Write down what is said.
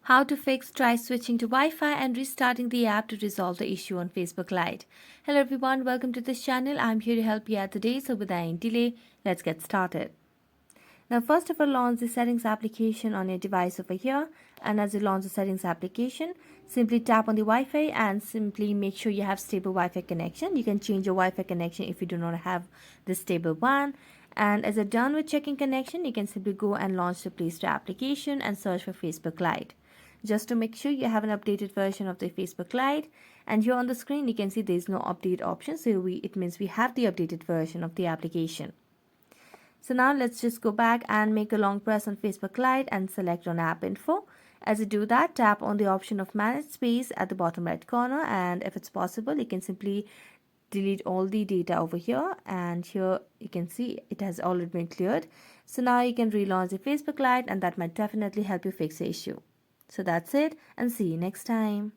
How to fix try switching to Wi-Fi and restarting the app to resolve the issue on Facebook Lite. Hello everyone, welcome to this channel. I'm here to help you out today, so without any delay, let's get started. Now first of all, launch the settings application on your device over here, and as you launch the settings application, simply tap on the Wi-Fi and simply make sure you have stable Wi-Fi connection. You can change your Wi-Fi connection if you do not have the stable one. And as you're done with checking connection, you can simply go and launch the Play Store application and search for Facebook Lite. Just to make sure you have an updated version of the Facebook Lite, and here on the screen you can see there is no update option, so it means we have the updated version of the application. So now let's just go back and make a long press on Facebook Lite and select on app info. As you do that, tap on the option of manage space at the bottom right corner, and if it's possible you can simply delete all the data over here, and here you can see it has already been cleared. So now you can relaunch the Facebook Lite, and that might definitely help you fix the issue. So that's it, and see you next time.